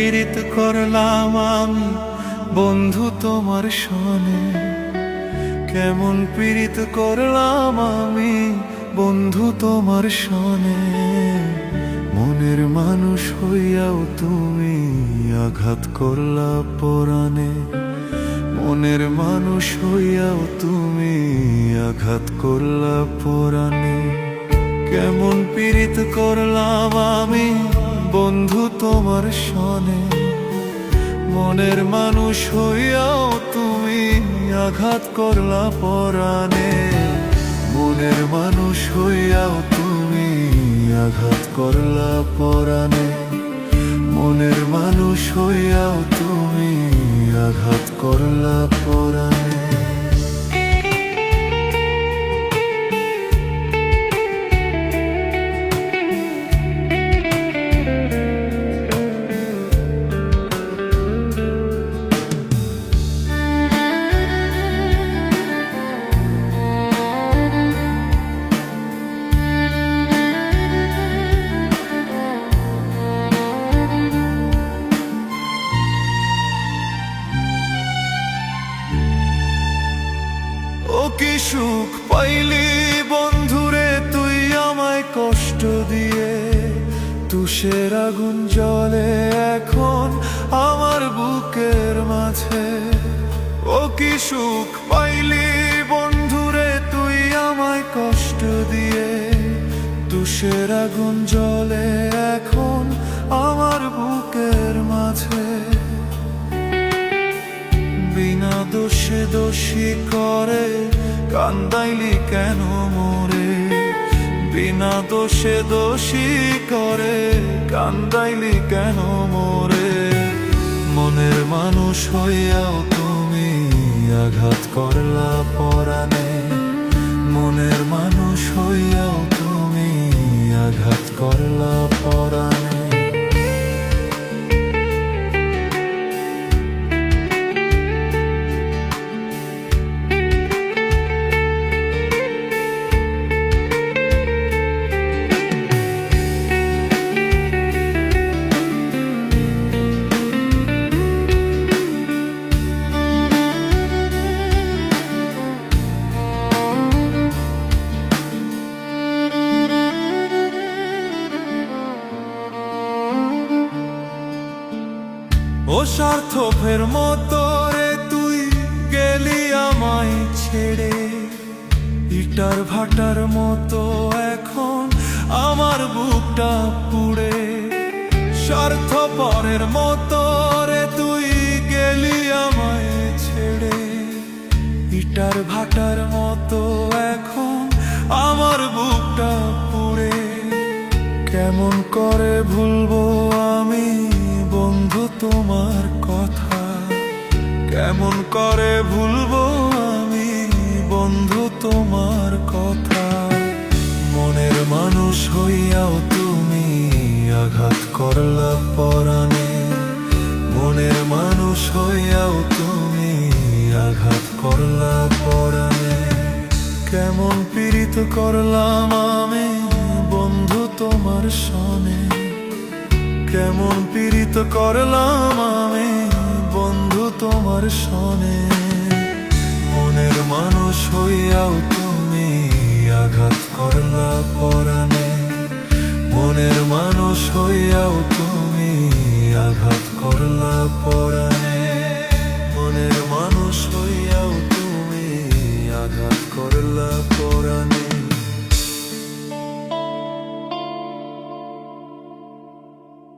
পীড়িত করলাম আমি বন্ধু তোমার সনে, কেমন পীড়িত করলাম আমি বন্ধু তোমার সনে। মনের মানুষ হইয়াও তুমি আঘাত করলা পরাণে, মনের মানুষ হইয়াও তুমি আঘাত করলা পরাণে। কেমন পীড়িত করলাম আমি বন্ধু তোমার সনে, মনের মানুষ হইয়াও তুমি আঘাত করলা পরাণে। মনের মানুষ হইয়াও তুমি আঘাত করলা পরাণে, মনের মানুষ হইয়াও তুমি আঘাত করলা পরাণে। ও কি সুখ পাইলি বন্ধুরে তুই আমায় কষ্ট দিয়ে, তুষের আগুন জ্বলে এখন আমার বুকের মাঝে। ও কি সুখ পাইলি বন্ধুরে তুই আমায় কষ্ট দিয়ে, তুষের আগুন জ্বলে এখন আমার বুকের মাঝে। বিনা দোষে দোষী করে কান্দাইলি কেন মোরে, বিনা দোষে দোষী করে কান্দাইলি কেন মোরে। মনের মানুষ হইয়াও তুমি আঘাত করলা পরাণে, মনের মানুষ হইয়াও তুমি আঘাত করলা পরাণে। ও স্বার্থপরের মতো রে তুই গেলি আমায় ছেড়ে, ইটার ভাটার মতো এখন আমার বুকটা পুড়ে। স্বার্থপরের মতো রে তুই গেলি আমায় ছেড়ে, ইটার ভাটার মতো এখন আমার বুকটা পুড়ে। কেমন করে ভুলবো আমি বন্ধু তোমার কথা, কেমন করে ভুলবো আমি বন্ধু তোমার কথা। মনের মানুষ হইয়াও তুমি আঘাত করলা পরাণে, মনের মানুষ হইয়াও তুমি আঘাত করলা পরাণে। কেমন পীড়িত করলাম আমি বন্ধু তোমার সনে, কেমন পীড়িত করলাম আমি বন্ধু তোমার সনে। মনের মানুষ হইয়াও তুমি আঘাত করলা পরাণে, মনের মানুষ হইয়াও তুমি আঘাত করলা পরাণে।